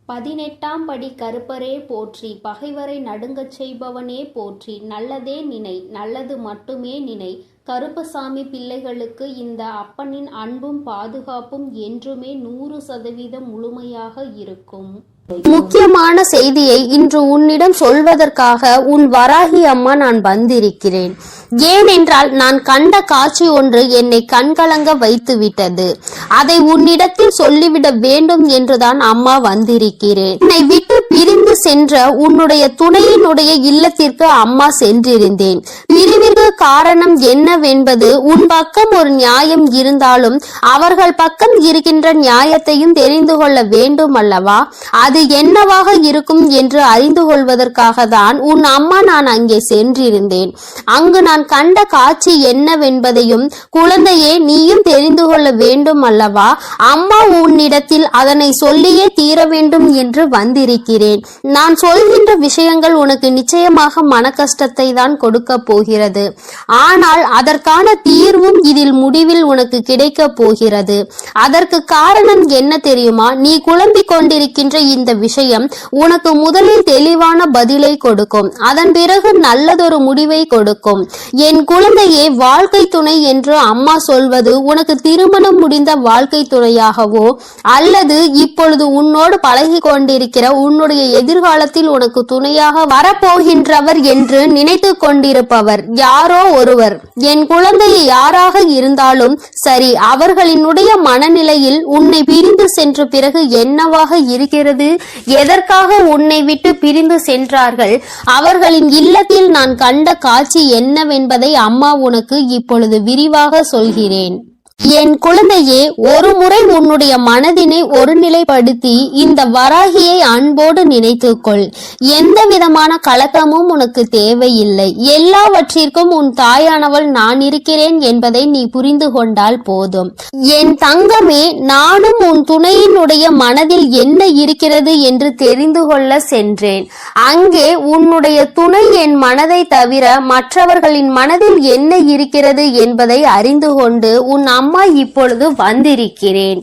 18ஆம் படி கருப்பரே போற்றி, பகைவரை நடுங்கச் செய்பவனே போற்றி, நல்லதே நினை, நல்லது மட்டுமே நினை. கருப்பசாமி பிள்ளைகளுக்கு இந்த அப்பனின் அன்பும் பாதுகாப்பும் என்றுமே 100% முழுமையாக இருக்கும். முக்கியமான செய்தியை இன்று உன்னிடம் சொல்வதற்காக உன் வராகி அம்மா நான் வந்திருக்கிறேன். ஏனென்றால் நான் கண்ட காட்சி ஒன்று என்னை கண்கலங்க வைத்து விட்டது. அதை உன்னிடத்தில் சொல்லிவிட வேண்டும் என்றுதான் அம்மா வந்திருக்கிறேன். என்னை விட்டு பிரிந்து சென்ற உன்னுடைய துணையினுடைய இல்லத்திற்கு அம்மா சென்றிருந்தேன். பிரிவிற்கு காரணம் என்னவென்பது உன் பக்கம் ஒரு நியாயம் இருந்தாலும் அவர்கள் பக்கம் இருக்கின்ற நியாயத்தையும் தெரிந்து கொள்ள வேண்டும் அல்லவா? அது என்னவாக இருக்கும் என்று அறிந்து கொள்வதற்காக தான் உன் அம்மா நான் அங்கே சென்றிருந்தேன். அங்கு நான் கண்ட காட்சி என்னவென்பதையும் குழந்தையே நீயும் தெரிந்து கொள்ள வேண்டும் அல்லவா? அம்மா உன்னிடத்தில் அதனை சொல்லியே தீர வேண்டும் என்று வந்திருக்கிறேன். நான் சொல்கின்ற விஷயங்கள் உனக்கு நிச்சயமாக மன கஷ்டத்தை தான் கொடுக்க போகிறது. ஆனால் அதற்கான தீர்வும் இதில் முடிவில் உனக்கு கிடைக்க போகிறது. அதற்கு காரணம் என்ன தெரியுமா? நீ குழம்பிக் கொண்டிருக்கின்ற இந்த விஷயம் உனக்கு முதலில் தெளிவான பதிலை கொடுக்கும். அதன் பிறகு நல்லதொரு முடிவை கொடுக்கும். என் குழந்தையே, வாழ்க்கை துணை என்று அம்மா சொல்வது உனக்கு திருமணம் முடிந்த வாழ்க்கை துணையாகவோ அல்லது இப்பொழுது உன்னோடு பழகி கொண்டிருக்கிற உன்னுடைய எதிர்காலத்தில் உனக்கு துணையாக வரப்போகின்றவர் என்று நினைத்து கொண்டிருப்பவர் யாரோ ஒருவர். என் குழந்தையை யாராக இருந்தாலும் சரி, அவர்களினுடைய மனநிலையில் உன்னை பிரிந்து சென்ற பிறகு என்னவாக இருக்கிறது, எதற்காக உன்னை விட்டு பிரிந்து சென்றார்கள், அவர்களின் இல்லத்தில் நான் கண்ட காட்சி என்னவென்பதை அம்மா உனக்கு இப்பொழுது விரிவாக சொல்கிறேன். என் குழந்தையே, ஒரு முறை உன்னுடைய மனதினை ஒருநிலைப்படுத்தி இந்த வராகியை அன்போடு நினைத்துக்கொள். எந்த விதமான கலக்கமும் உனக்கு தேவையில்லை. எல்லாவற்றிற்கும் உன் தாயானவள் நான் இருக்கிறேன் என்பதை நீ புரிந்து கொண்டால் போதும். என் தங்கமே, நானும் உன் துணையினுடைய மனதில் என்ன இருக்கிறது என்று தெரிந்து கொள்ள சென்றேன். அங்கே உன்னுடைய துணை என் மனதை தவிர மற்றவர்களின் மனதில் என்ன இருக்கிறது என்பதை அறிந்து கொண்டு உன் அம்மா இப்பொழுது வந்திருக்கிறேன்.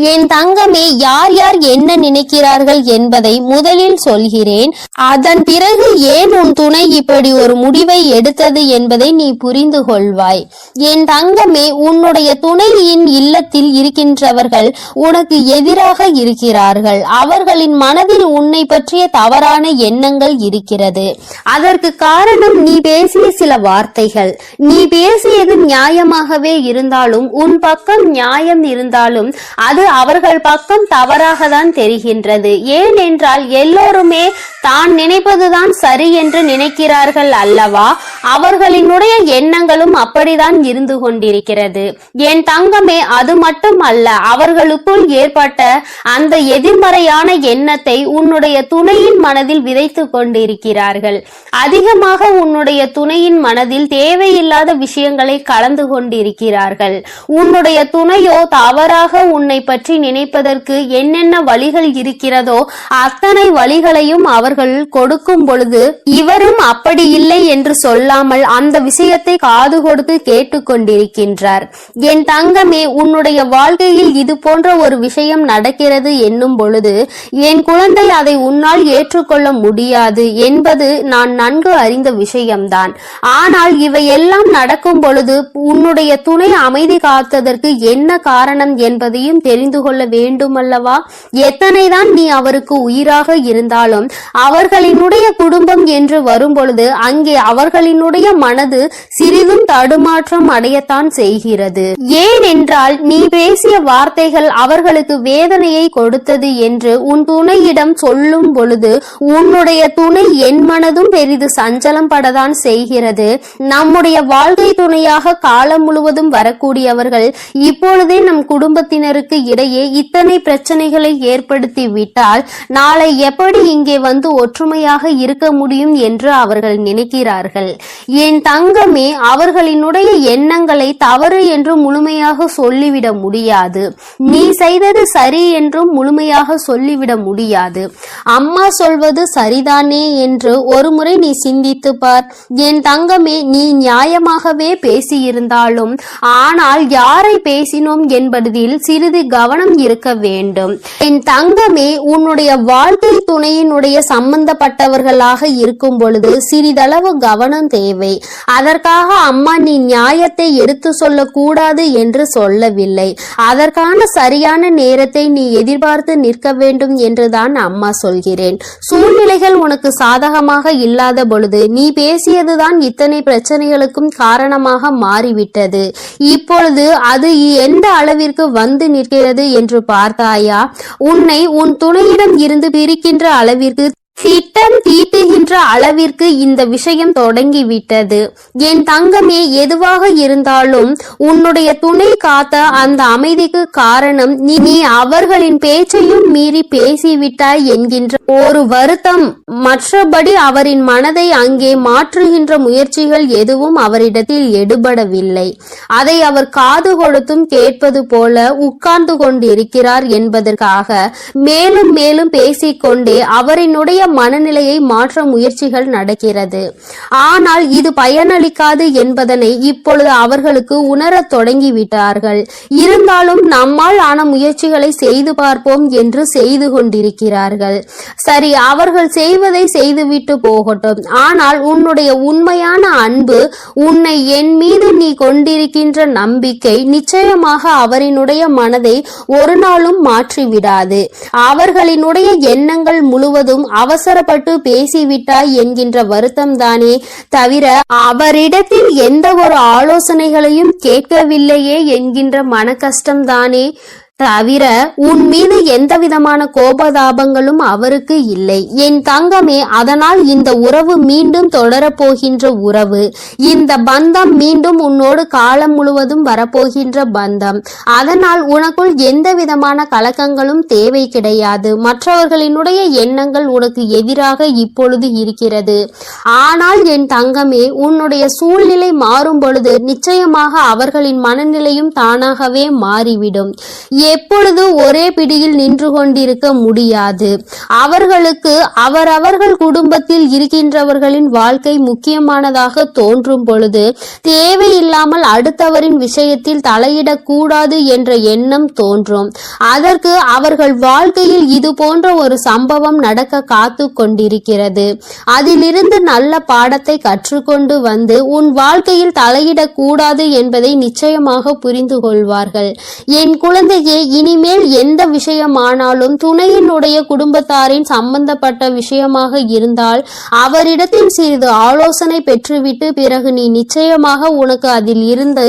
என் தங்கமே, யார் யார் என்ன நினைக்கிறார்கள் என்பதை முதலில் சொல்கிறேன். அதன் பிறகு ஏன் உன் துணை இப்படி ஒரு முடிவை எடுத்தது என்பதை நீ புரிந்து கொள்வாய். என் தங்கமே, உன்னுடைய துணையின் இல்லத்தில் இருக்கின்றவர்கள் உனக்கு எதிராக இருக்கிறார்கள். அவர்களின் மனதில் உன்னை பற்றிய தவறான எண்ணங்கள் இருக்கிறது. அதற்கு காரணம் நீ பேசிய சில வார்த்தைகள். நீ பேசியது நியாயமாகவே இருந்தாலும், உன் பக்கம் நியாயம் இருந்தாலும் அது அவர்கள் பக்கம் தவறாக தான் தெரிகின்றது. ஏனென்றால் எல்லோருமே தான் நினைப்பதுதான் சரி என்று நினைக்கிறார்கள் அல்லவா? அவர்களினுடைய எண்ணங்களும் அப்படிதான் இருந்து கொண்டிருக்கிறது. என் தங்கமே, அது மட்டும் அல்ல, அவர்களுக்குள் ஏற்பட்ட அந்த எதிர்மறையான எண்ணத்தை உன்னுடைய துணையின் மனதில் விதைத்து கொண்டிருக்கிறார்கள். அதிகமாக உன்னுடைய துணையின் மனதில் தேவையில்லாத விஷயங்களை கலந்து கொண்டிருக்கிறார்கள். உன்னுடைய துணையோ தவறாக உன்னை பற்றி நினைப்பதற்கு என்னென்ன வழிகள் இருக்கிறதோ அத்தனை வழிகளையும் அவர்கள் கொடுக்கும் பொழுது இவரும் அப்படி இல்லை என்று சொல்லாமல் அந்த விஷயத்தை காது கொடுத்து கேட்டுக்கொண்டிருக்கின்றார். என் தங்கமே, உன்னுடைய வாழ்க்கையில் இது போன்ற ஒரு விஷயம் நடக்கிறது என்னும் பொழுது என் குழந்தை அதை உன்னால் ஏற்றுக்கொள்ள முடியாது என்பது நான் நன்கு அறிந்த விஷயம்தான். ஆனால் இவையெல்லாம் நடக்கும் பொழுது உன்னுடைய துணை அமைதி காத்ததற்கு என்ன காரணம் என்பதையும் தெரிந்து கொள்ள வேண்டும் அல்லவா? எத்தனைதான் நீ அவருக்கு உயிராக இருந்தாலும் அவர்களினுடைய குடும்பம் என்று வரும் பொழுது அங்கே அவர்களினுடைய மனது சிறிதும் தடுமாற்றம் அடையத்தான் செய்கிறது. ஏனென்றால் நீ பேசிய வார்த்தைகள் அவர்களுக்கு வேதனையை கொடுத்தது என்று உன் துணையிடம் சொல்லும் பொழுது உன்னுடைய துணை என் மனதும் பெரிது சஞ்சலம் படத்தான் செய்கிறது. நம்முடைய வாழ்க்கை துணையாக காலம் முழுவதும் வரக்கூடியவர்கள் இப்பொழுதே நம் குடும்பத்தினருக்கு இடையே இத்தனை பிரச்சனைகளை ஏற்படுத்தி விட்டால் நாளை எப்படி இங்கே வந்து ஒற்றுமையாக இருக்க முடியும் என்று அவர்கள் நினைக்கிறார்கள். என் தங்கமே, அவர்களினுடைய எண்ணங்களை தவறு என்று முழுமையாக சொல்லிவிட முடியாது. நீ செய்தது சரி என்றும் முழுமையாக சொல்லிவிட முடியாது. அம்மா சொல்வது சரிதானே என்று ஒரு முறை நீ சிந்தித்து பார். என் தங்கமே, நீ நியாயமாகவே பேசியிருந்தாலும் ஆனால் யாரை பேசினோம் என்பதில் சிறிது கவனம் இருக்க வேண்டும். என் தங்கமே, உன்னுடைய வாழ்க்கை துணையினுடைய சம்பந்தப்பட்டவர்களாக இருக்கும் பொழுது சிறிதளவு கவனம் தேவை. அதற்காக அம்மா நீ நியாயத்தை எடுத்து சொல்லக்கூடாது என்று சொல்லவில்லை. அதற்கான சரியான நேரத்தை நீ எதிர்பார்த்து நிற்க வேண்டும் என்றுதான் அம்மா சொல்கிறேன். சூழ்நிலைகள் உனக்கு சாதகமாக இல்லாத பொழுது நீ பேசியதுதான் இத்தனை பிரச்சனைகளுக்கும் காரணமாக மாறிவிட்டது. இப்பொழுது அது எந்த அளவிற்கு வந்து நிற்கிறது என்று பார்த்தாயா? உன்னை உன் துணையிடம் இருந்து பிரிக்கின்ற அளவிற்கு திட்டம் தீட்டுகின்ற அளவிற்கு இந்த விஷயம் தொடங்கிவிட்டது. என் தங்கமே, எதுவாக இருந்தாலும் உன்னுடைய துணை காத்த அந்த அமைதிக்கு காரணம் நீ அவர்களின் பேச்சையும் மீறி பேசிவிட்டாய் என்கின்ற ஒரு வருத்தம். மற்றபடி அவரின் மனதை அங்கே மாற்றுகின்ற முயற்சிகள் எதுவும் அவரிடத்தில் எடுபடவில்லை. அதை அவர் காது கொடுத்தும் கேட்பது போல உட்கார்ந்து கொண்டிருக்கிறார் என்பதற்காக மேலும் மேலும் பேசிக்கொண்டே அவரினுடைய மனநிலையை மாற்ற முயற்சிகள் நடக்கிறது. ஆனால் இது பயனளிக்காது என்பதனை இப்பொழுது அவர்களுக்கு உணரத் தொடங்கிவிட்டார்கள். இருந்தாலும் நம்மால் ஆன முயற்சிகளை செய்து பார்ப்போம் என்று செய்து கொண்டிருக்கிறார்கள். சரி, அவர்கள் செய்வதை செய்துவிட்டு போகட்டும். ஆனால் உன்னுடைய உண்மையான அன்பு, உன்னை என் மீது நீ கொண்டிருக்கின்ற நம்பிக்கை நிச்சயமாக அவரினுடைய மனதை ஒரு நாளும் மாற்றிவிடாது. அவர்களினுடைய எண்ணங்கள் முழுவதும் அவசரப்பட்டு பேசிவிட்டாய் என்கின்ற வருத்தம் தானே தவிர அவரிடத்தில் எந்த ஒரு ஆலோசனைகளையும் கேட்கவில்லையே என்கின்ற மன கஷ்டம் தானே தவிர உன் மீது எந்த விதமான கோபதாபங்களும் அவருக்கு இல்லை. என் தங்கமே, அதனால் இந்த உறவு மீண்டும் தொடரப்போகின்ற உறவு. இந்த பந்தம் மீண்டும் உன்னோடு காலம் முழுவதும் வரப்போகின்ற பந்தம். அதனால் உனக்குள் எந்த விதமான கலக்கங்களும் தேவை கிடையாது. மற்றவர்களினுடைய எண்ணங்கள் உனக்கு எதிராக இப்பொழுது இருக்கிறது. ஆனால் என் தங்கமே, உன்னுடைய சூழ்நிலை மாறும் பொழுது நிச்சயமாக அவர்களின் மனநிலையும் தானாகவே மாறிவிடும். எப்பொழுது ஒரே பிடியில் நின்று கொண்டிருக்க முடியாது. அவர்களுக்கு அவரவர்கள் குடும்பத்தில் இருக்கின்றவர்களின் வாழ்க்கை முக்கியமானதாக தோன்றும் பொழுது தேவையில்லாமல் அடுத்தவரின் விஷயத்தில் தலையிடக்கூடாது என்ற எண்ணம் தோன்றும். அதற்கு அவர்கள் வாழ்க்கையில் இது போன்ற ஒரு சம்பவம் நடக்க காத்து கொண்டிருக்கிறது. அதிலிருந்து நல்ல பாடத்தை கற்றுக்கொண்டு வந்து உன் வாழ்க்கையில் தலையிடக்கூடாது என்பதை நிச்சயமாக புரிந்து கொள்வார்கள். என் குழந்தையே, இனிமேல் எந்த விஷயமானாலும் துணையினுடைய குடும்பத்தாரின் சம்பந்தப்பட்ட விஷயமாக இருந்தால் அவரிடத்தில் சிறிது ஆலோசனை பெற்றுவிட்டு பிறகு நீ நிச்சயமாக உனக்கு அதில் இருந்து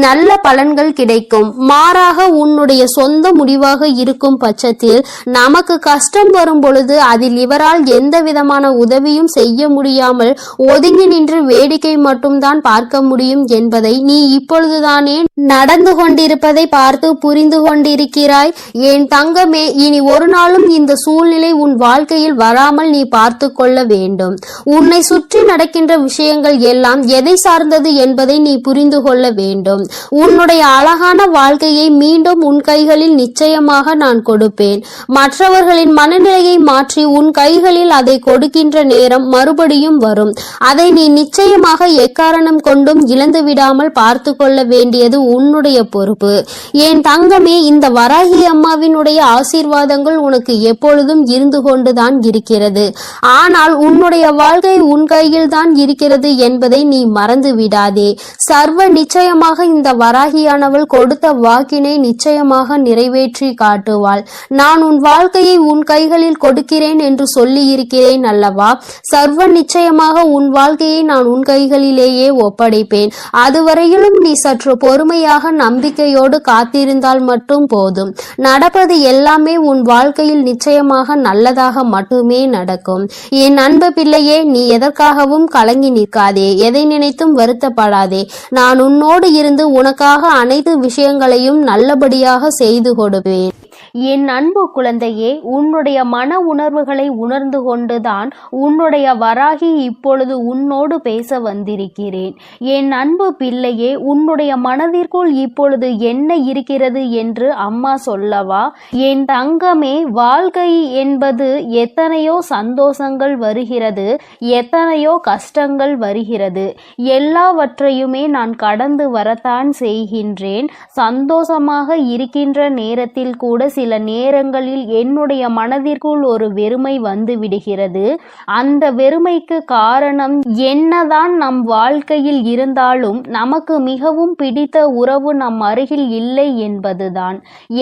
நல்ல பலன்கள் கிடைக்கும். மாறாக உன்னுடைய சொந்த முடிவாக இருக்கும் பட்சத்தில் நமக்கு கஷ்டம் வரும் பொழுது அதில் இவரால் எந்த விதமான உதவியும் செய்ய முடியாமல் ஒதுங்கி நின்று வேடிக்கை மட்டும்தான் பார்க்க முடியும் என்பதை நீ இப்பொழுதுதானே நடந்து கொண்டிருப்பதை பார்த்து புரிந்து கொண்டிருக்கிறாய். என் தங்கமே, இனி ஒரு நாளும் இந்த சூழ்நிலை உன் வாழ்க்கையில் வராமல் நீ பார்த்து கொள்ள வேண்டும். உன்னை சுற்றி நடக்கின்ற விஷயங்கள் எல்லாம் எதை சார்ந்தது என்பதை நீ புரிந்து கொள்ள வேண்டும். உன்னுடைய அழகான வாழ்க்கையை மீண்டும் உன் கைகளில் நிச்சயமாக நான் கொடுப்பேன். மற்றவர்களின் மனநிலையை மாற்றி உன் கைகளில் அதை கொடுக்கின்ற நேரம் மறுபடியும் வரும். அதை நீ நிச்சயமாக எக்காரணம் கொண்டும் இழந்து விடாமல் பார்த்து கொள்ள வேண்டியது உன்னுடைய பொறுப்பு. என் தங்கமே, இந்த வராகி அம்மாவினுடைய ஆசீர்வாதங்கள் உனக்கு எப்பொழுதும் இருந்து கொண்டுதான் இருக்கிறது. ஆனால் உன்னுடைய வாழ்க்கை உன் கையில் தான் இருக்கிறது என்பதை நீ மறந்து விடாதே. சர்வ நிச்சயமாக இந்த வராகியானவள் கொடுத்த வாக்கினை நிச்சயமாக நிறைவேற்றி காட்டுவாள். நான் உன் வாழ்க்கையை உன் கைகளில் கொடுக்கிறேன் என்று சொல்லி இருக்கிறேன் அல்லவா? சர்வ நிச்சயமாக உன் வாழ்க்கையை நான் உன் கைகளிலேயே ஒப்படைப்பேன். அதுவரையிலும் நீ சற்று பொறுமையாக நம்பிக்கையோடு காத்திருந்தால் மட்டும் போதும். நடப்பது எல்லாமே உன் வாழ்க்கையில் நிச்சயமாக நல்லதாக மட்டுமே நடக்கும். என் அன்பு பிள்ளையே, நீ எதற்காகவும் கலங்கி நிற்காதே. எதை நினைத்தும் வருத்தப்படாதே. நான் உன்னோடு இருந்து உனக்காக அனைத்து விஷயங்களையும் நல்லபடியாக செய்து கொடுப்பேன். என் அன்பு குழந்தையே, உன்னுடைய மன உணர்வுகளை உணர்ந்து கொண்டுதான் உன்னுடைய வராகி இப்பொழுது உன்னோடு பேச வந்திருக்கிறேன். என் அன்பு பிள்ளையே, உன்னுடைய மனதிற்குள் இப்பொழுது என்ன இருக்கிறது என்று அம்மா சொல்லவா? என் தங்கமே, வாழ்க்கை என்பது எத்தனையோ சந்தோஷங்கள் வருகிறது, எத்தனையோ கஷ்டங்கள் வருகிறது. எல்லாவற்றையுமே நான் கடந்து வரத்தான் செய்கின்றேன். சந்தோஷமாக இருக்கின்ற நேரத்தில் கூட சில நேரங்களில் என்னுடைய மனதிற்குள் ஒரு வெறுமை வந்து விடுகிறது. அந்த வெறுமைக்கு காரணம் என்னதான் நம் வாழ்க்கையில் இருந்தாலும் நமக்கு மிகவும் பிடித்த உறவு நம் அருகில் இல்லை என்பதுதான்.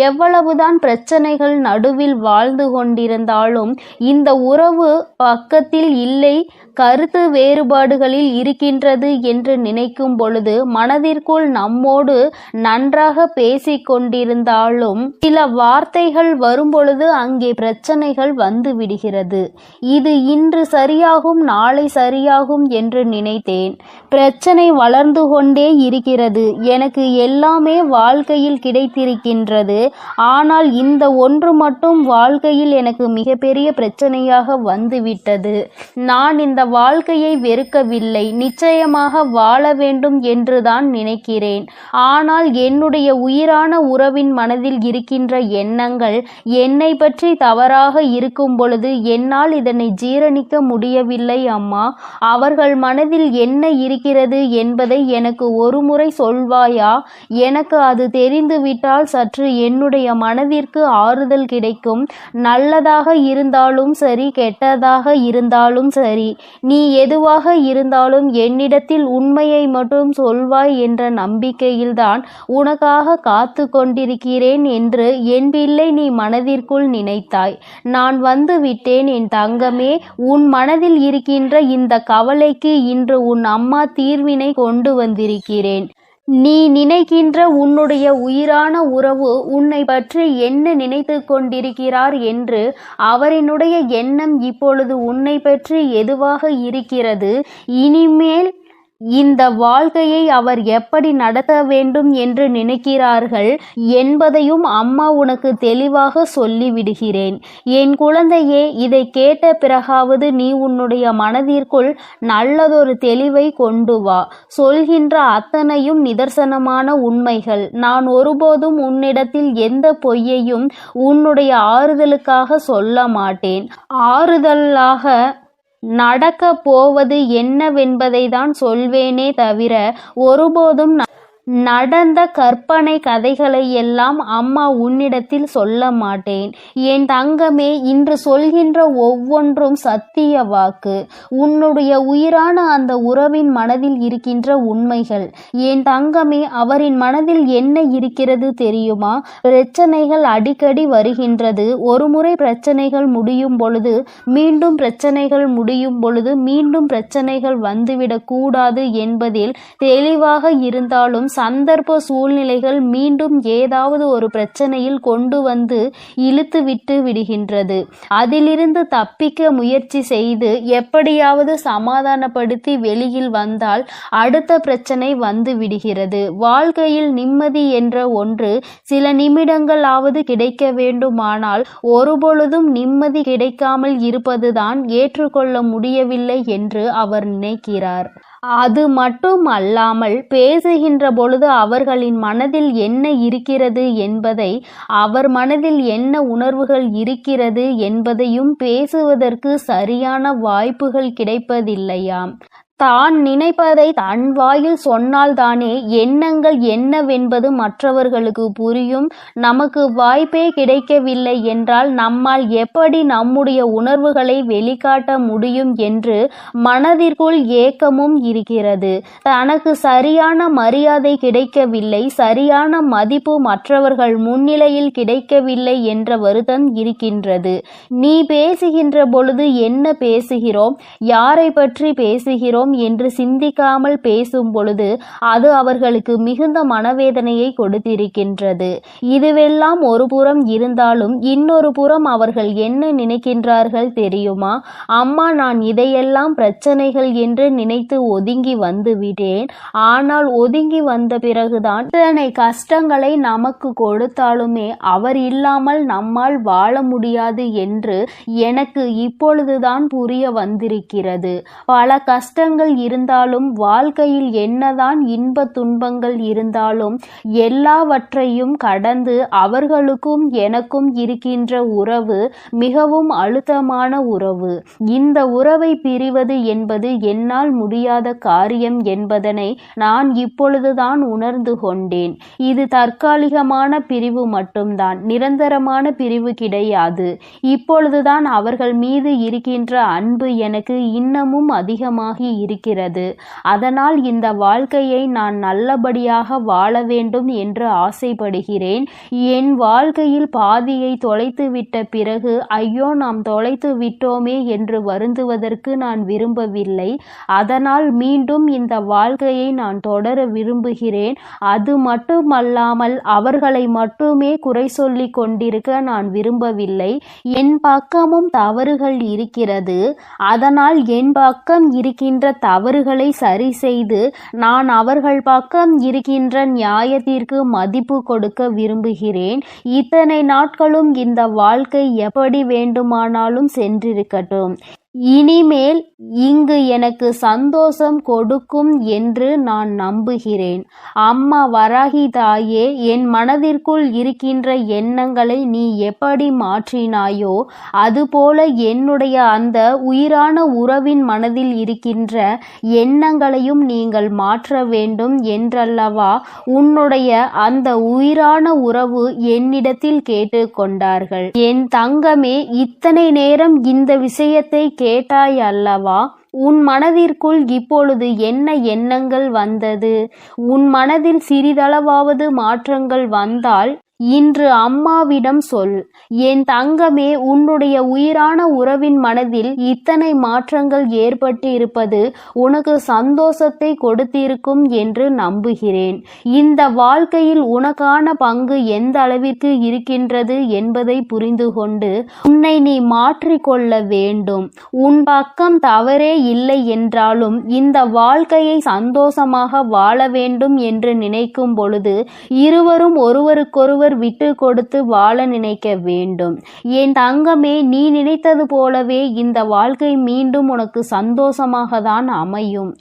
எவ்வளவுதான் பிரச்சனைகள் நடுவில் வாழ்ந்து கொண்டிருந்தாலும் இந்த உறவு பக்கத்தில் இல்லை, கருத்து வேறுபாடுகளில் இருக்கின்றது என்று நினைக்கும் பொழுது மனதிற்குள் நம்மோடு நன்றாக பேசிக் கொண்டிருந்தாலும் சில வார்த்தைகள் வரும்பொழுது அங்கே பிரச்சனைகள் வந்து விடுகிறது. இது இன்று சரியாகும், நாளை சரியாகும் என்று நினைத்தேன். பிரச்சனை வளர்ந்து கொண்டே இருக்கிறது. எனக்கு எல்லாமே வாழ்க்கையில் கிடைத்திருக்கின்றது. ஆனால் இந்த ஒன்று மட்டும் வாழ்க்கையில் எனக்கு மிகப்பெரிய பிரச்சனையாக வந்துவிட்டது. நான் இந்த வாழ்க்கையை வெறுக்கவில்லை, நிச்சயமாக வாழ வேண்டும் என்றுதான் நினைக்கிறேன். ஆனால் என்னுடைய உயிரான உறவின் மனதில் இருக்கின்ற எண்ணங்கள் என்னை பற்றி தவறாக இருக்கும் பொழுது என்னால் இதனை ஜீரணிக்க முடியவில்லை அம்மா. அவர்கள் மனதில் என்ன இருக்கிறது என்பதை எனக்கு ஒரு முறை சொல்வாயா? எனக்கு அது தெரிந்துவிட்டால் சற்று என்னுடைய மனதிற்கு ஆறுதல் கிடைக்கும். நல்லதாக இருந்தாலும் சரி, கெட்டதாக இருந்தாலும் சரி, நீ எதுவாக இருந்தாலும் என்னிடத்தில் உண்மையை மட்டும் சொல்வாய் என்ற நம்பிக்கையில்தான் உனக்காக காத்து கொண்டிருக்கிறேன் என்று என் பிள்ளை நீ மனதிற்குள் நினைத்தாய். நான் வந்து விட்டேன் என் தங்கமே. உன் மனதில் இருக்கின்ற இந்த கவலைக்கு இன்று உன் அம்மா தீர்வினை கொண்டு வந்திருக்கிறேன். நீ நினைக்கின்ற உன்னுடைய உயிரான உறவு உன்னை பற்றி என்ன நினைத்து கொண்டிருக்கிறார் என்று, அவரினுடைய எண்ணம் இப்பொழுது உன்னை பற்றி எதுவாக இருக்கிறது, இனிமேல் இந்த வாழ்க்கையை அவர் எப்படி நடத்த வேண்டும் என்று நினைக்கிறார்கள் என்பதையும் அம்மா உனக்கு தெளிவாக சொல்லிவிடுகிறேன். என் குழந்தையே, இதை கேட்ட பிறகாவது நீ உன்னுடைய மனதிற்குள் நல்லதொரு தெளிவை கொண்டு வா. சொல்கின்ற அத்தனையும் நிதர்சனமான உண்மைகள். நான் ஒருபோதும் உன்னிடத்தில் எந்த பொய்யையும் உன்னுடைய ஆறுதலுக்காக சொல்ல மாட்டேன். ஆறுதலாக நடக்க போவது என்னவென்பதை தான் சொல்வேனே தவிர ஒருபோதும் நடந்த கற்பனை கதைகளை எல்லாம் அம்மா உன்னிடத்தில் சொல்ல மாட்டேன். என் தங்கமே, இன்று சொல்கின்ற ஒவ்வொன்றும் சத்திய வாக்கு. உன்னுடைய உயிரான அந்த உறவின் மனதில் இருக்கின்ற உண்மைகள். என் தங்கமே, அவரின் மனதில் என்ன இருக்கிறது தெரியுமா? பிரச்சனைகள் அடிக்கடி வருகின்றது. ஒரு முறை பிரச்சனைகள் முடியும் பொழுது மீண்டும் பிரச்சனைகள் முடியும் பொழுது மீண்டும் பிரச்சனைகள் வந்துவிடக் கூடாது என்பதில் தெளிவாக இருந்தாலும் சந்தர்ப்ப சூழ்நிலைகள் மீண்டும் ஏதாவது ஒரு பிரச்சனையில் கொண்டு வந்து இழுத்து விட்டு விடுகின்றது. அதிலிருந்து தப்பிக்க முயற்சி செய்து எப்படியாவது சமாதானப்படுத்தி வெளியில் வந்தால் அடுத்த பிரச்சனை வந்து விடுகிறது. வாழ்க்கையில் நிம்மதி என்ற ஒன்று சில நிமிடங்களாவது கிடைக்க வேண்டுமானால் ஒருபொழுதும் நிம்மதி கிடைக்காமல் இருப்பதுதான் ஏற்றுக்கொள்ள முடியவில்லை என்று அவர் நினைக்கிறார். அது மட்டும் அல்லாமல் பேசுகின்ற பொழுது அவர்களின் மனதில் என்ன இருக்கிறது என்பதை, அவர் மனதில் என்ன உணர்வுகள் இருக்கிறது என்பதையும் பேசுவதற்கு சரியான வாய்ப்புகள் கிடைப்பதில்லையாம். தான் நினைப்பதை தன் வாயில் சொன்னால்தானே எண்ணங்கள் என்னவென்பது மற்றவர்களுக்கு புரியும். நமக்கு வாய்ப்பே கிடைக்கவில்லை என்றால் நம்மால் எப்படி நம்முடைய உணர்வுகளை வெளிக்காட்ட முடியும் என்று மனதிற்குள் ஏக்கமும் இருக்கிறது. தனக்கு சரியான மரியாதை கிடைக்கவில்லை, சரியான மதிப்பு மற்றவர்கள் முன்னிலையில் கிடைக்கவில்லை என்ற வருத்தம் இருக்கின்றது. நீ பேசுகின்ற பொழுது என்ன பேசுகிறோம், யாரை பற்றி பேசுகிறோம் செய்வோம் என்று சிந்திக்காமல் பேசும் பொழுது அது அவர்களுக்கு மிகுந்த மனவேதனையை கொடுத்திருக்கின்றது. இதுவெல்லாம் ஒரு புறம் இருந்தாலும் இன்னொரு புறம் அவர்கள் என்ன நினைக்கின்றார்கள் தெரியுமா? அம்மா, நான் இதையெல்லாம் பிரச்சனைகள் என்று நினைத்து ஒதுங்கி வந்து விட்டேன். ஆனால் ஒதுங்கி வந்த பிறகுதான் இத்தனை கஷ்டங்களை நமக்கு கொடுத்தாலுமே அவர் இல்லாமல் நம்மால் வாழ முடியாது என்று எனக்கு இப்பொழுதுதான் புரிய வந்திருக்கிறது. பல கஷ்டங்கள் இருந்தாலும், வாழ்க்கையில் என்னதான் இன்ப துன்பங்கள் இருந்தாலும் எல்லாவற்றையும் கடந்து அவர்களுக்கும் எனக்கும் இருக்கின்ற உறவு மிகவும் அழுத்தமான உறவு. இந்த உறவை பிரிவது என்பது என்னால் முடியாத காரியம் என்பதனை நான் இப்பொழுதுதான் உணர்ந்து கொண்டேன். இது தற்காலிகமான பிரிவு மட்டும்தான், நிரந்தரமான பிரிவு கிடையாது. இப்பொழுதுதான் அவர்கள் மீது இருக்கின்ற அன்பு எனக்கு இன்னமும் அதிகமாகி இருக்கிறது. அதனால் இந்த வாழ்க்கையை நான் நல்லபடியாக வாழ வேண்டும் என்று ஆசைப்படுகிறேன். என் வாழ்க்கையில் பாதியை தொலைத்து விட்ட பிறகு ஐயோ நாம் தொலைத்து விட்டோமே என்று வருந்துவதற்கு நான் விரும்பவில்லை. அதனால் மீண்டும் இந்த வாழ்க்கையை நான் தொடர விரும்புகிறேன். அது மட்டுமல்லாமல் அவர்களை மட்டுமே குறை சொல்லி கொண்டிருக்க நான் விரும்பவில்லை. என் பக்கமும் தவறுகள் இருக்கிறது. அதனால் என் பக்கம் இருக்கின்ற தவறுகளை சரி செய்து நான் அவர்கள் பக்கம் இருக்கின்ற நியாயத்திற்கு மதிப்பு கொடுக்க விரும்புகிறேன். இத்தனை நாட்களும் இந்த வாழ்க்கை எப்படி வேண்டுமானாலும் சென்றிருக்கட்டும். இனிமேல் இங்கு எனக்கு சந்தோஷம் கொடுக்கும் என்று நான் நம்புகிறேன். அம்மா வராகி தாயே, என் மனதிற்குள் இருக்கின்ற எண்ணங்களை நீ எப்படி மாற்றினாயோ அதுபோல என்னுடைய அந்த உயிரான உறவின் மனதில் இருக்கின்ற எண்ணங்களையும் நீங்கள் மாற்ற வேண்டும் என்றல்லவா உன்னுடைய அந்த உயிரான உறவு என்னிடத்தில் கேட்டுக்கொண்டார்கள். என் தங்கமே, இத்தனை நேரம் இந்த விஷயத்தை கேட்டாய் அல்லவா? உன் மனதிற்குள் இப்பொழுது என்ன எண்ணங்கள் வந்தது? உன் மனதில் சிறிதளவாவது மாற்றங்கள் வந்தால் இன்று அம்மாவிடம் சொல். என் தங்கமே, உன்னுடைய உயிரான உறவின் மனதில் இத்தனை மாற்றங்கள் ஏற்பட்டு இருப்பது உனக்கு சந்தோஷத்தை கொடுத்திருக்கும் என்று நம்புகிறேன். இந்த வாழ்க்கையில் உனக்கான பங்கு எந்த அளவிற்கு இருக்கின்றது என்பதை புரிந்து கொண்டு உன்னை நீ மாற்றிக்கொள்ள வேண்டும். உன் பக்கம் தவறே இல்லை என்றாலும் இந்த வாழ்க்கையை சந்தோஷமாக வாழ வேண்டும் என்று நினைக்கும் பொழுது இருவரும் ஒருவருக்கொருவர் விட்டு கொடுத்து வாழ நினைக்க வேண்டும். என் தங்கமே, நீ நினைத்தது போலவே இந்த வாழ்க்கை மீண்டும் உனக்கு சந்தோஷமாக தான் அமையும்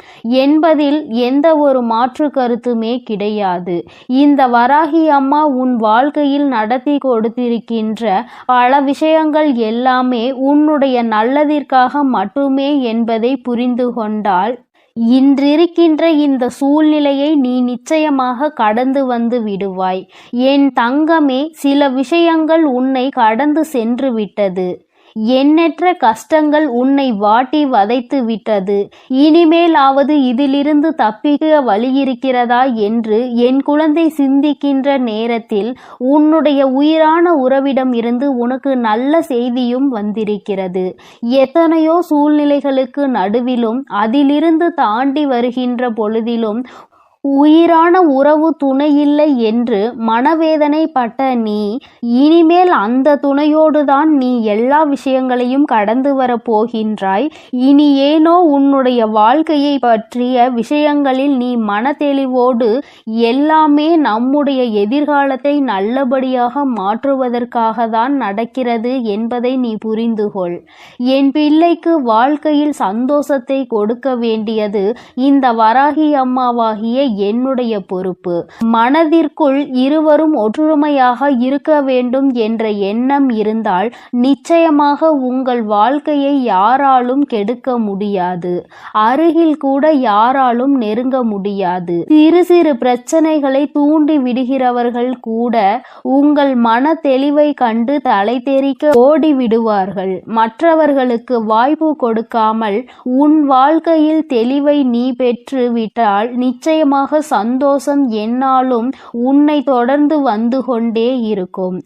என்பதில் எந்த ஒரு மாற்று கருத்துமே கிடையாது. இந்த வராகி அம்மா உன் வாழ்க்கையில் நடத்தி கொடுத்திருக்கின்ற பல விஷயங்கள் எல்லாமே உன்னுடைய நல்லதிற்காக மட்டுமே என்பதை புரிந்து கொண்டால் இன்றிருக்கின்ற இந்த சூழ்நிலையை நீ நிச்சயமாக கடந்து வந்து விடுவாய். என் தங்கமே, சில விஷயங்கள் உன்னை கடந்து சென்று விட்டது. எண்ணற்ற கஷ்டங்கள் உன்னை வாட்டி வதைத்து விட்டது. இனிமேலாவது இதிலிருந்து தப்பிக்க வழி இருக்கிறதா என்று என் குழந்தை சிந்திக்கின்ற நேரத்தில் உன்னுடைய உயிரான உறவிடம் இருந்து உனக்கு நல்ல செய்தியும் வந்திருக்கிறது. எத்தனையோ சூழ்நிலைகளுக்கு நடுவிலும் அதிலிருந்து தாண்டி வருகின்ற பொழுதிலும் உயிரான உறவு துணையில்லை என்று மனவேதனைப்பட்ட நீ இனிமேல் அந்த துணையோடுதான் நீ எல்லா விஷயங்களையும் கடந்து வரப் போகின்றாய். இனி ஏனோ உன்னுடைய வாழ்க்கையை பற்றிய விஷயங்களில் நீ மனதெளிவோடு எல்லாமே நம்முடைய எதிர்காலத்தை நல்லபடியாக மாற்றுவதற்காக தான் நடக்கிறது என்பதை நீ புரிந்து கொள். என் பிள்ளைக்கு வாழ்க்கையில் சந்தோஷத்தை கொடுக்க வேண்டியது இந்த வராகி அம்மாவாகிய என்னுடைய பொறுப்பு. மனதிற்குள் இருவரும் ஒற்றுமையாக இருக்க வேண்டும் என்ற எண்ணம் இருந்தால் நிச்சயமாக உங்கள் வாழ்க்கையை யாராலும் கெடுக்க முடியாது. அருகில் கூட யாராலும் நெருங்க முடியாது. சிறு சிறு பிரச்சனைகளை தூண்டி விடுகிறவர்கள் கூட உங்கள் மன தெளிவை கண்டு தலை தெறிக்க ஓடி விடுவார்கள். மற்றவர்களுக்கு வாய்ப்பு கொடுக்காமல் உன் வாழ்க்கையில் தெளிவை நீ பெற்று விட்டால் நிச்சயமாக நிச்சயமாக சந்தோஷம் என்னாலும் உன்னை தொடர்ந்து வந்து கொண்டே இருக்கும்.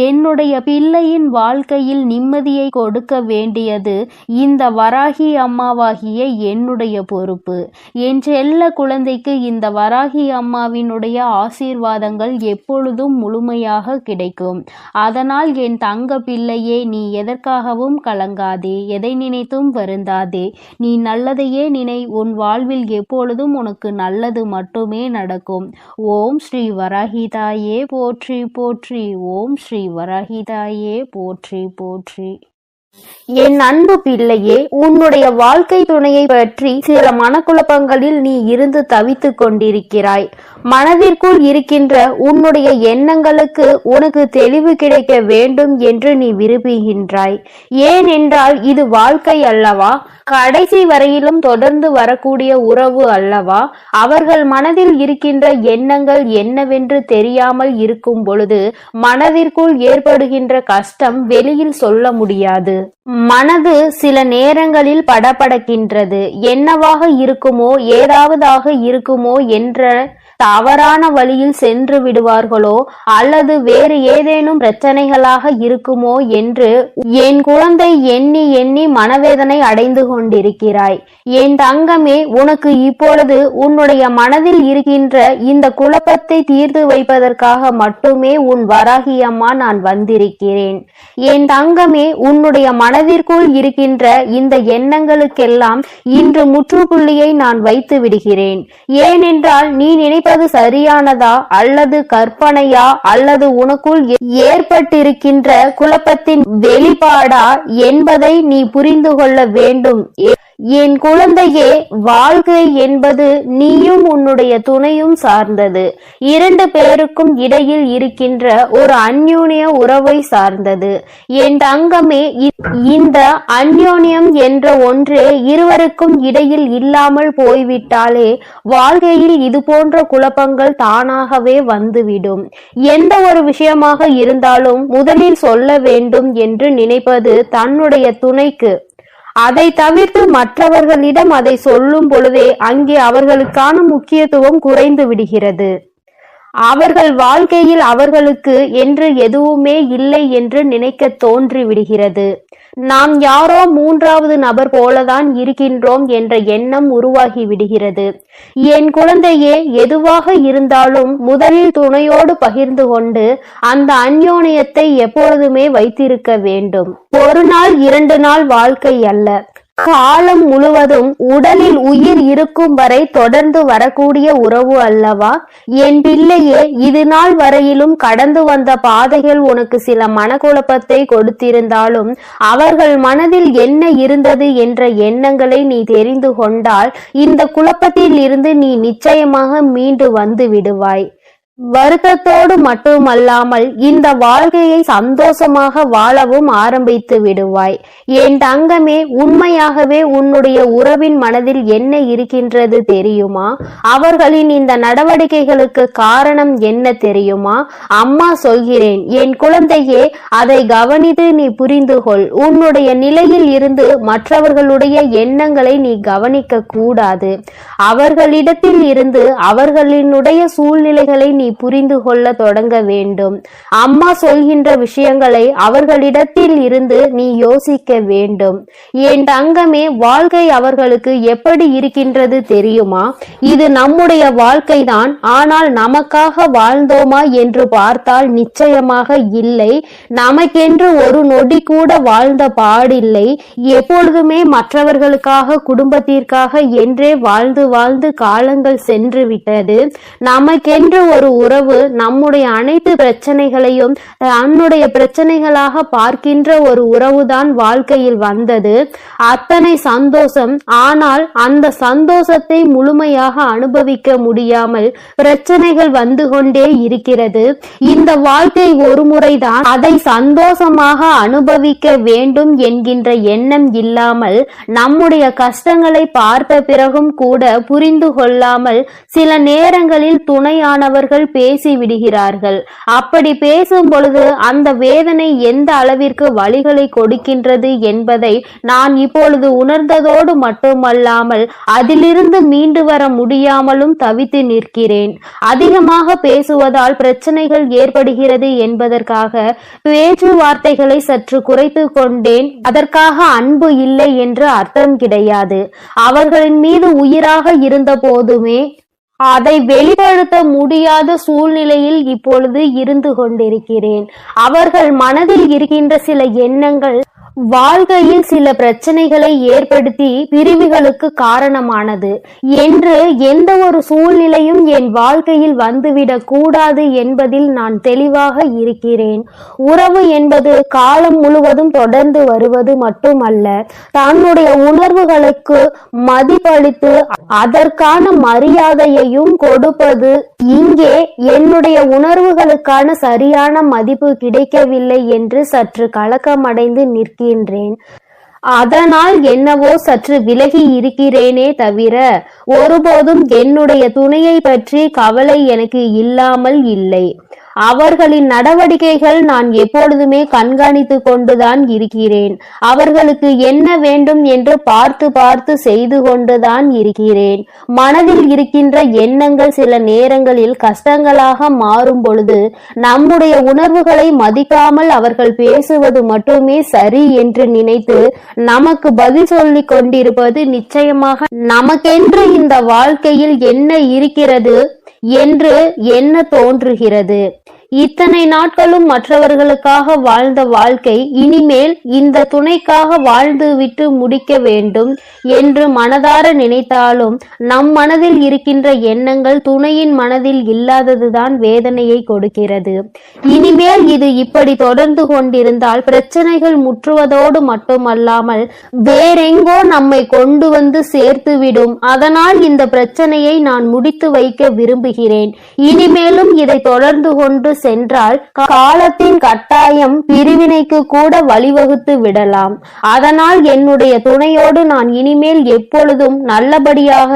என்னுடைய பிள்ளையின் வாழ்க்கையில் நிம்மதியை கொடுக்க வேண்டியது இந்த வராகி அம்மாவாகிய என்னுடைய பொறுப்பு. என் செல்ல குழந்தைக்கு இந்த வராகி அம்மாவினுடைய ஆசீர்வாதங்கள் எப்பொழுதும் முழுமையாக கிடைக்கும். அதனால் என் தங்க பிள்ளையே, நீ எதற்காகவும் கலங்காதே, எதை நினைத்தும் வருந்தாதே. நீ நல்லதையே நினை. உன் வாழ்வில் எப்பொழுதும் உனக்கு நல்லது மட்டுமே நடக்கும். ஓம் ஸ்ரீ வராகிதாயே போற்றி போற்றி. ஓம் ஸ்ரீ வராகிதாயே போற்றி போற்றி. என் அன்பு பிள்ளையே, உன்னுடைய வாழ்க்கை துணையை பற்றி சில மனக்குழப்பங்களில் நீ இருந்து தவித்துக் கொண்டிருக்கிறாய். மனதிற்குள் இருக்கின்ற உன்னுடைய எண்ணங்களுக்கு உனக்கு தெளிவு கிடைக்க வேண்டும் என்று நீ விரும்புகின்றாய். ஏனென்றால் இது வாழ்க்கை அல்லவா? கடைசி வரையிலும் தொடர்ந்து வரக்கூடிய உறவு அல்லவா? அவர்கள் மனதில் இருக்கின்ற எண்ணங்கள் என்னவென்று தெரியாமல் இருக்கும் பொழுது மனதிற்குள் ஏற்படுகின்ற கஷ்டம் வெளியில் சொல்ல முடியாது. மனது சில நேரங்களில் படபடக்கின்றது. என்னவாக இருக்குமோ, ஏதாவதாக இருக்குமோ என்ற தவறான வழியில் சென்று விடுவார்களோ அல்லது வேறு ஏதேனும் பிரச்சனைகளாக இருக்குமோ என்று என் குழந்தை எண்ணி எண்ணி மனவேதனை அடைந்து கொண்டிருக்கிறாய். என் தங்கமே, உனக்கு இப்பொழுது உன்னுடைய மனதில் இருக்கின்ற இந்த குழப்பத்தை தீர்த்து வைப்பதற்காக மட்டுமே உன் வராகி அம்மா நான் வந்திருக்கிறேன். என் தங்கமே, உன்னுடைய மனதிற்குள் இருக்கின்ற இந்த எண்ணங்களுக்கெல்லாம் இன்று முற்றுப்புள்ளியை நான் வைத்து விடுகிறேன். ஏனென்றால் நீ நினைப்பது சரியானதா அல்லது கற்பனையா அல்லது உனக்குள் ஏற்பட்டிருக்கின்ற குழப்பத்தின் வெளிப்பாடா என்பதை நீ புரிந்து கொள்ள வேண்டும். என் குழந்தையே, வாழ்க்கை என்பது நீயும் உன்னுடைய துணையும் சார்ந்தது. இரண்டு பேருக்கும் இடையில் இருக்கின்ற ஒரு அந்யோன்ய உறவை சார்ந்தது. என் தங்கமே, இந்த அந்யோன்யம் என்ற ஒன்று இருவருக்கும் இடையில் இல்லாமல் போய்விட்டாலே வாழ்க்கையில் இது போன்ற குழப்பங்கள் தானாகவே வந்துவிடும். எந்த ஒரு விஷயமாக இருந்தாலும் முதலில் சொல்ல வேண்டும் என்று நினைப்பது தன்னுடைய துணைக்கு. அதை தவிர்த்து மற்றவர்களிடம் அதை சொல்லும் பொழுதே அங்கே அவர்களுக்கான முக்கியத்துவம் குறைந்து விடுகிறது. அவர்கள் வாழ்க்கையில் அவர்களுக்கு என்று எதுவுமே இல்லை என்று நினைக்க தோன்றி விடுகிறது. நாம் யாரோ மூன்றாவது நபர் போலதான் இருக்கின்றோம் என்ற எண்ணம் உருவாகி விடுகிறது. என் குழந்தையே, எதுவாக இருந்தாலும் முதலில் துணையோடு பகிர்ந்து கொண்டு அந்த அந்யோன்யத்தை எப்பொழுதுமே வைத்திருக்க வேண்டும். ஒரு நாள் 2 நாள் வாழ்க்கை அல்ல, காலம் முழுவதும் உடலில் உயிர் இருக்கும் வரை தொடர்ந்து வரக்கூடிய உறவு அல்லவா? என் பிள்ளையே, இது நாள் வரையிலும் கடந்து வந்த பாதைகள் உனக்கு சில மனக்குழப்பத்தை கொடுத்திருந்தாலும் அவர்கள் மனதில் என்ன இருந்தது என்ற எண்ணங்களை நீ தெரிந்து கொண்டால் இந்த குழப்பத்தில் இருந்து நீ நிச்சயமாக மீண்டு வந்து விடுவாய். வருத்தத்தோடு மட்டுமல்லாமல் இந்த வாழ்க்கையை சந்தோஷமாக வாழவும் ஆரம்பித்து விடுவாய். என் தங்கமே, உண்மையாகவே உன்னுடைய உறவின் மனதில் என்ன இருக்கின்றது தெரியுமா? அவர்களின் இந்த நடவடிக்கைகளுக்கு காரணம் என்ன தெரியுமா? அம்மா சொல்கிறேன் என் குழந்தையே, அதை கவனித்து நீ புரிந்து கொள். உன்னுடைய நிலையில் இருந்து மற்றவர்களுடைய எண்ணங்களை நீ கவனிக்க கூடாது. அவர்களிடத்தில் இருந்து அவர்களினுடைய சூழ்நிலைகளை நீ புரிந்து கொள்ள தொடங்க வேண்டும். அம்மா சொல்கின்ற விஷயங்களை அவர்களிடத்தில் இருந்து நீ யோசிக்க வேண்டும். என் தங்கமே, வாழ்க்கை அவர்களுக்கு எப்படி இருக்கின்றது தெரியுமா? இது நம்முடைய வாழ்க்கைதான். ஆனால் நமக்காக வாழ்ந்தோமா என்று பார்த்தால் நிச்சயமாக இல்லை. நமக்கென்று ஒரு நொடி கூட வாழ்ந்த பாடில்லை. எப்பொழுதுமே மற்றவர்களுக்காக, குடும்பத்திற்காக என்றே வாழ்ந்து வாழ்ந்து காலங்கள் சென்று விட்டது. நமக்கென்று ஒரு உறவு நம்முடைய அனைத்து பிரச்சனைகளையும் தன்னுடைய பிரச்சனைகளாக பார்க்கின்ற ஒரு உறவுதான் வாழ்க்கையில் வந்தது. அத்தனை சந்தோஷம். ஆனால் அந்த சந்தோஷத்தை முழுமையாக அனுபவிக்க முடியாமல் பிரச்சனைகள் வந்து கொண்டே இருக்கிறது. இந்த வாழ்க்கை ஒரு முறைதான், அதை சந்தோஷமாக அனுபவிக்க வேண்டும் என்கின்ற எண்ணம் இல்லாமல் நம்முடைய கஷ்டங்களை பார்த்த பிறகும் கூட புரிந்து கொள்ளாமல் சில நேரங்களில் துணையானவர்கள் தெரியாமல் பேசி விடுகிறார்கள். அப்படி பேசும் பொழுது அந்த வேதனை எந்த அளவிற்கு வலிகளை கொடுக்கின்றது என்பதை நான் இப்பொழுது உணர்ந்ததோடு மட்டுமல்லாமல் அதிலிருந்து மீண்டு வர முடியாமலும் தவித்து நிற்கிறேன். அதிகமாக பேசுவதால் பிரச்சனைகள் ஏற்படுகிறது என்பதற்காக பேச்சுவார்த்தைகளை சற்று குறைத்து கொண்டேன். அதற்காக அன்பு இல்லை என்று அர்த்தம் கிடையாது. அவர்களின் மீது உயிராக இருந்த போதுமே அதை வெளிப்படுத்த முடியாத சூழ்நிலையில் இப்பொழுது இருந்து கொண்டிருக்கிறேன். அவர்கள் மனதில் இருக்கின்ற சில எண்ணங்கள் வாழ்க்கையில் சில பிரச்சனைகளை ஏற்படுத்தி பிரிவுகளுக்கு காரணமானது என்று எந்த ஒரு சூழ்நிலையும் என் வாழ்க்கையில் வந்துவிடக் கூடாது என்பதில் நான் தெளிவாக இருக்கிறேன். உறவு என்பது காலம் முழுவதும் தொடர்ந்து வருவது மட்டுமல்ல, தன்னுடைய உணர்வுகளுக்கு மதிப்பளித்து அதற்கான மரியாதையையும் கொடுப்பது. இங்கே என்னுடைய உணர்வுகளுக்கான சரியான மதிப்பு கிடைக்கவில்லை என்று சற்று கலக்கமடைந்து நிற்கிறேன். அதனால் என்னவோ சற்று விலகி இருக்கிறேனே தவிர ஒருபோதும் என்னுடைய துணையை பற்றி கவலை எனக்கு இல்லாமல் இல்லை. அவர்களின் நடவடிக்கைகள் நான் எப்பொழுதுமே கண்காணித்து கொண்டுதான் இருக்கிறேன். அவர்களுக்கு என்ன வேண்டும் என்று பார்த்து பார்த்து செய்து கொண்டுதான் இருக்கிறேன். மனதில் இருக்கின்ற எண்ணங்கள் சில நேரங்களில் கஷ்டங்களாக மாறும் பொழுது நம்முடைய உணர்வுகளை மதிக்காமல் அவர்கள் பேசுவது மட்டுமே சரி என்று நினைத்து நமக்கு பதில் சொல்லிக் கொண்டிருப்பது நிச்சயமாக நமக்கென்று இந்த வாழ்க்கையில் என்ன இருக்கிறது என்று எண்ண தோன்றுகிறது. இத்தனை நாட்களும் மற்றவர்களுக்காக வாழ்ந்த வாழ்க்கை இனிமேல் இந்த துணைக்காக வாழ்ந்து விட்டு முடிக்க வேண்டும் என்று மனதார நினைத்தாலும் நம் மனதில் இருக்கின்ற எண்ணங்கள் துணையின் மனதில் இல்லாததுதான் வேதனையை கொடுக்கிறது. இனிமேல் இது இப்படி தொடர்ந்து கொண்டிருந்தால் பிரச்சனைகள் முற்றுவதோடு மட்டுமல்லாமல் வேறெங்கோ நம்மை கொண்டு வந்து சேர்த்துவிடும். அதனால் இந்த பிரச்சனையை நான் முடித்து வைக்க விரும்புகிறேன். இனிமேலும் இதை தொடர்ந்து கொண்டு சென்றால் காலத்தின் கட்டாயம் பிரிவினைக்கு கூட வழிவகுத்து விடலாம். அதனால் என்னுடைய துணையோடு நான் இனிமேல் எப்பொழுதும் நல்லபடியாக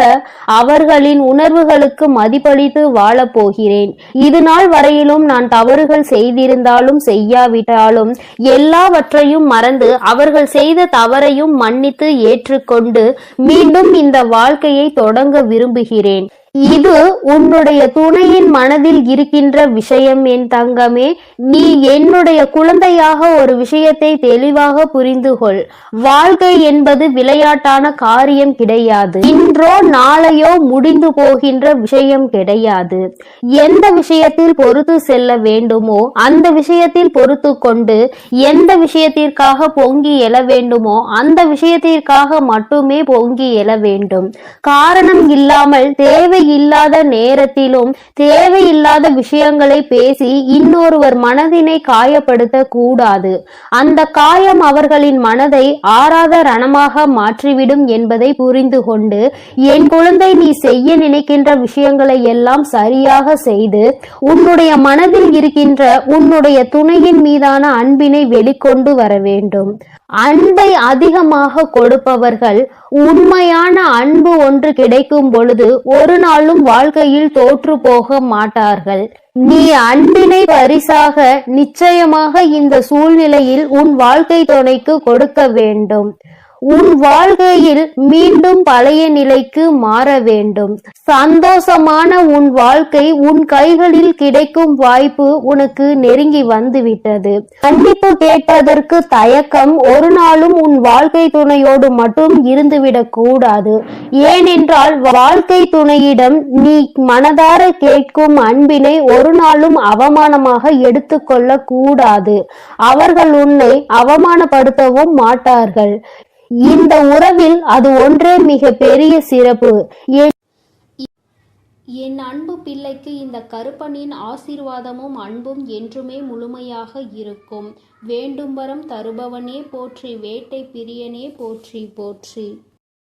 அவர்களின் உணர்வுகளுக்கு மதிப்பளித்து வாழப் போகிறேன். இது நாள் வரையிலும் நான் தவறுகள் செய்திருந்தாலும் செய்யாவிட்டாலும் எல்லாவற்றையும் மறந்து அவர்கள் செய்த தவறையும் மன்னித்து ஏற்றுக்கொண்டு மீண்டும் இந்த வாழ்க்கையை தொடங்க விரும்புகிறேன். இது உன்னுடைய துணையின் மனதில் இருக்கின்ற விஷயம். என் தங்கமே, நீ என்னுடைய குழந்தையாக ஒரு விஷயத்தை தெளிவாக புரிந்து கொள். வாழ்க்கை என்பது விளையாட்டான காரியம் கிடையாது. இன்றோ நாளையோ முடிந்து போகின்ற விஷயம் கிடையாது. எந்த விஷயத்தில் பொறுத்து செல்ல வேண்டுமோ அந்த விஷயத்தில் பொறுத்து கொண்டு, எந்த விஷயத்திற்காக பொங்கி எழ வேண்டுமோ அந்த விஷயத்திற்காக மட்டுமே பொங்கி எழ வேண்டும். காரணம் இல்லாமல் தேவையில்லாத நேரத்திலும் தேவையில்லாத விஷயங்களை பேசி இன்னொருவர் மனதினை காயப்படுத்த கூடாது. அந்த காயம் அவர்களின் மனதை ஆறாத ரணமாக மாற்றிவிடும் என்பதை புரிந்து கொண்டு, என் குழந்தை, நீ செய்ய நினைக்கின்ற விஷயங்களை எல்லாம் சரியாக செய்து உன்னுடைய மனதில் இருக்கின்ற உன்னுடைய துணையின் மீதான அன்பினை வெளிக்கொண்டு வர வேண்டும். அன்பை அதிகமாக கொடுப்பவர்கள் உண்மையான அன்பு ஒன்று கிடைக்கும் பொழுது ஒரு நாளும் வாழ்க்கையில் தோற்று போக மாட்டார்கள். நீ அன்பினை பரிசாக நிச்சயமாக இந்த சூழ்நிலையில் உன் வாழ்க்கை துணைக்கு கொடுக்க வேண்டும். உன் வாழ்க்கையில் மீண்டும் பழைய நிலைக்கு மாற வேண்டும். சந்தோஷமான உன் வாழ்க்கை உன் கைகளில் கிடைக்கும் வாய்ப்பு உனக்கு நெருங்கி வந்துவிட்டது. மன்னிப்பு கேட்பதற்கு தயக்கம் ஒரு நாளும் உன் வாழ்க்கை துணையோடு மட்டும் இருந்துவிடக் கூடாது. ஏனென்றால் வாழ்க்கை துணையிடம் நீ மனதார கேட்கும் அன்பினை ஒரு நாளும் அவமானமாக எடுத்துக்கொள்ள கூடாது. அவர்கள் உன்னை அவமானப்படுத்தவும் மாட்டார்கள். இந்த உறவில் அது ஒன்றே மிக பெரிய சிறப்பு. என் அன்பு பிள்ளைக்கு இந்த கருப்பனின் ஆசீர்வாதமும் அன்பும் என்றுமே முழுமையாக இருக்கும். வேண்டும் வரம் தருபவனே போற்றி, வேட்டை பிரியனே போற்றி போற்றி.